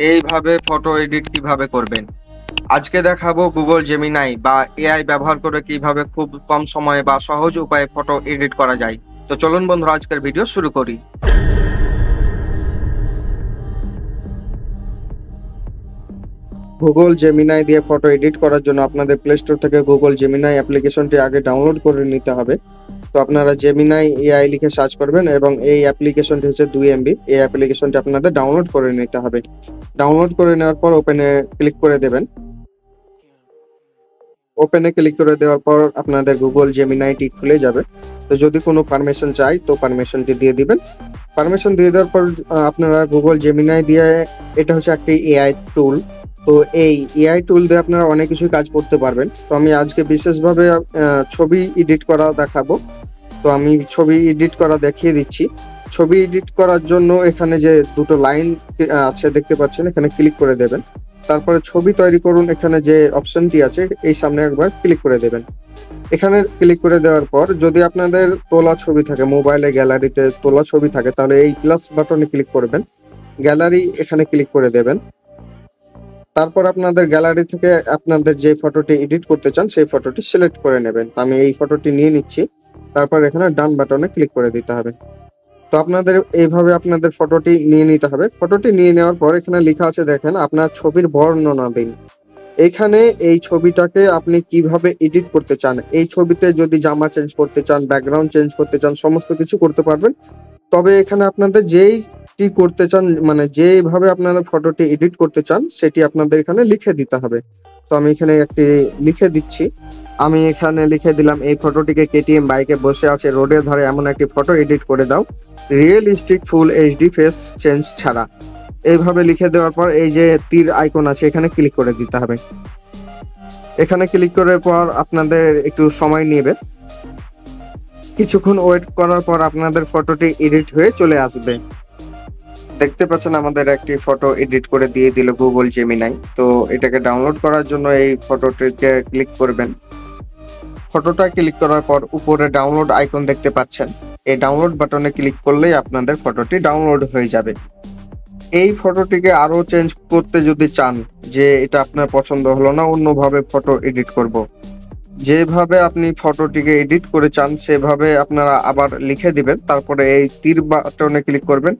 এইভাবে photo edit কিভাবে করবেন। আজকে দেখাবো গুগল জেমিনাই বা এআই ব্যবহার করে কিভাবে খুব কম সময়ে বা সহজ উপায়ে ফটো এডিট করা যায়। তো চলুন বন্ধুরা আজকের ভিডিও শুরু করি। গুগল জেমিনাই দিয়ে ফটো এডিট করার জন্য আপনাদের প্লে স্টোর থেকে গুগল জেমিনাই অ্যাপ্লিকেশনটি আগে ডাউনলোড করে নিতে হবে। তো আপনারা জেমিনাই এআই লিখে সার্চ করবেন এবং এই অ্যাপ্লিকেশনটি হচ্ছে 2 MB। এই অ্যাপ্লিকেশনটি আপনাদের ডাউনলোড করে নিতে হবে। ডাউনলোড করে নেওয়ার পর ওপেনে ক্লিক করে দেবেন। ওপেনে ক্লিক করে দেওয়ার পর আপনাদের গুগল জেমিনাইটি খুলে যাবে। তো যদি কোনো পারমিশন চাই তো পারমিশনটি দিয়ে দিবেন। পারমিশন দিয়ে দেওয়ার পর আপনারা গুগল জেমিনাই দিয়ে, এটা হচ্ছে একটি এআই টুল। তো এই এআই টুল দিয়ে আপনারা অনেক কিছু কাজ করতে পারবেন। তো আমি আজকে বিশেষভাবে ছবি এডিট করা দেখাবো। তো আমি ছবি এডিট করা দেখিয়ে দিচ্ছি। ছবি এডিট করার জন্য এখানে যে দুটো লাইন আছে দেখতে পাচ্ছেন, এখানে ক্লিক করে দেবেন। তারপরে ছবি তৈরি করুন, এখানে যে অপশনটি আছে এই সামনে একবার ক্লিক করে দেবেন। এখানে ক্লিক করে দেওয়ার পর যদি আপনাদের তোলা ছবি থাকে, মোবাইলে গ্যালারিতে তোলা ছবি থাকে, তাহলে এই প্লাস বাটনে ক্লিক করবেন। গ্যালারি এখানে ক্লিক করে দেবেন। তারপর আপনাদের গ্যালারি থেকে আপনাদের যে ফটোটি এডিট করতে চান সেই ফটোটি সিলেক্ট করে নেবেন। আমি এই ফটোটি নিয়ে নিচ্ছি। তারপর এখানে ডান বাটনে ক্লিক করে দিতে হবে। তো আপনাদের এইভাবে আপনাদের ফটোটি নিয়ে নিতে হবে। ফটোটি নিয়ে নেওয়ার পর এখানে লেখা আছে, দেখেন, আপনার ছবির বর্ণনা দিন। এখানে এই ছবিটাকে আপনি কিভাবে এডিট করতে চান, এই ছবিতে যদি জামা চেঞ্জ করতে চান, ব্যাকগ্রাউন্ড চেঞ্জ করতে চান, সমস্ত কিছু করতে পারবেন। তবে এখানে আপনাদের যেইটি করতে চান, মানে যেভাবে আপনাদের ফটোটি এডিট করতে চান সেটি আপনাদের এখানে লিখে দিতে হবে। তো আমি এখানে একটি লিখে দিচ্ছি। আমি এখানে লিখে দিলাম, এই ফটোটিকে কেটিএম বাইকে বসে আছে রোডের ধারে এমন একটি ফটো এডিট করে দাও, realistic full HD face change ছাড়া। এইভাবে লিখে দেওয়ার পর এই যে তীর আইকন আছে এখানে ক্লিক করে দিতে হবে। এখানে ক্লিক করার পর আপনাদের একটু সময় নেবে। কিছুক্ষণ ওয়েট করার পর আপনাদের ফটোটি এডিট হয়ে চলে আসবে। দেখতে পাচ্ছেন আমাদের একটি ফটো এডিট করে দিয়ে দিল গুগল জেমিনাই। তো এটাকে ডাউনলোড করার জন্য এই ফটোটিকে ক্লিক করবেন। ফটোটা ক্লিক করার পর উপরে ডাউনলোড আইকন দেখতে পাচ্ছেন, এই ডাউনলোড বাটনে ক্লিক করলেই আপনাদের ফটোটি ডাউনলোড হয়ে যাবে। এই ফটোটিকে আরো চেঞ্জ করতে যদি চান, যে এটা আপনার পছন্দ হলো না, অন্যভাবে ফটো এডিট করব, যেভাবে আপনি ফটোটিকে এডিট করে চান সেভাবে আপনারা আবার লিখে দিবেন। তারপরে এই তীর বাটনে ক্লিক করবেন,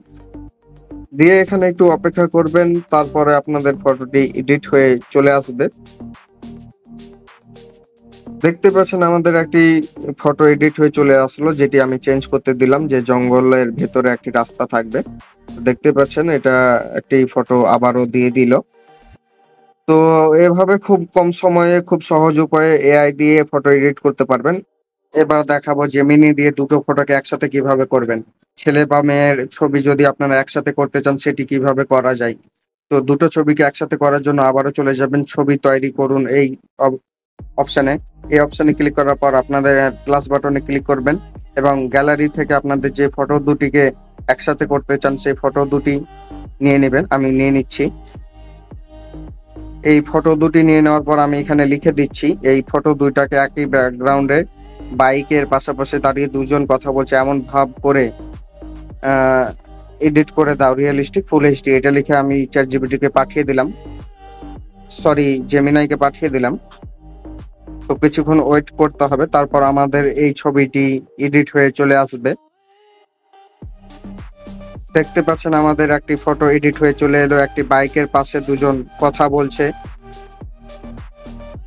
দিয়ে এখানে একটু অপেক্ষা করবেন। তারপরে আপনাদের ফটোটি এডিট হয়ে চলে আসবে। দেখতে পাচ্ছেন আমাদের একটি ফটো এডিট হয়ে চলে আসলো, যেটি আমি চেঞ্জ করতে দিলাম, যে জঙ্গলের ভেতরে একটি রাস্তা থাকবে। দেখতে পাচ্ছেন এটা একটি ফটো আবারও দিয়ে দিল। তো এভাবে খুব কম সময়ে খুব সহজ উপায়ে এআই দিয়ে ফটো এডিট করতে পারবেন। এবার দেখাবো জেমিনি দিয়ে দুটো ফটোকে একসাথে কিভাবে করবেন। ছেলে বা মেয়ের ছবি যদি আপনারা একসাথে করতে চান সেটি কিভাবে করা যায়। তো দুটো ছবিকে একসাথে করার জন্য আবারও চলে যাবেন ছবি তৈরি করুন এই অপশনে। এই অপশনে ক্লিক করার পর আপনাদের প্লাস বাটনে ক্লিক করবেন এবং গ্যালারি থেকে আপনাদের যে ফটো দুটিকে একসাথে করতে চান সেই ফটো দুটি নিয়ে নেবেন। আমি নিয়ে নিচ্ছি। এই ফটো দুটি নিয়ে নেওয়ার পর আমি এখানে লিখে দিচ্ছি, এই ফটো দুইটাকে একই ব্যাকগ্রাউন্ডে বাইকের পাশাপাশি দাঁড়িয়ে দুজন কথা বলছে এমন ভাব করে এডিট করে দাও, রিয়েলিস্টিক ফুল এইচডি। এটা লিখে আমি চ্যাটজিপিটিকে পাঠিয়ে দিলাম, সরি জেমিনাইকে পাঠিয়ে দিলাম। তো কিছুক্ষণ ওয়েট করতে হবে, তারপর আমাদের এই ছবিটি এডিট হয়ে চলে আসবে। দেখতে পাচ্ছেন আমাদের একটি ফটো এডিট হয়ে চলে এলো, একটি বাইকের পাশে দুজন কথা বলছে।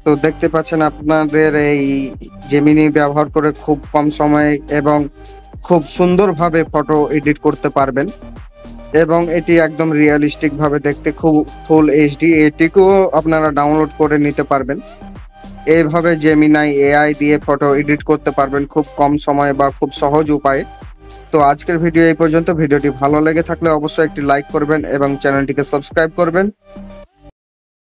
তো দেখতে পাচ্ছেন আপনাদের এই জেমিনি ব্যবহার করে খুব কম সময়ে এবং খুব সুন্দরভাবে ফটো এডিট করতে পারবেন এবং এটি একদম রিয়েলিস্টিক ভাবে দেখতে, খুব ফুল এইচডি। এটিকেও আপনারা ডাউনলোড করে নিতে পারবেন। এইভাবে জেমিনাই এআই দিয়ে ফটো এডিট করতে পারবেন খুব কম সময়ে বা খুব সহজ উপায়ে। তো আজকের ভিডিও এই পর্যন্ত। ভিডিওটি ভালো লেগে থাকলে অবশ্যই একটি লাইক করবেন এবং চ্যানেলটিকে সাবস্ক্রাইব করবেন।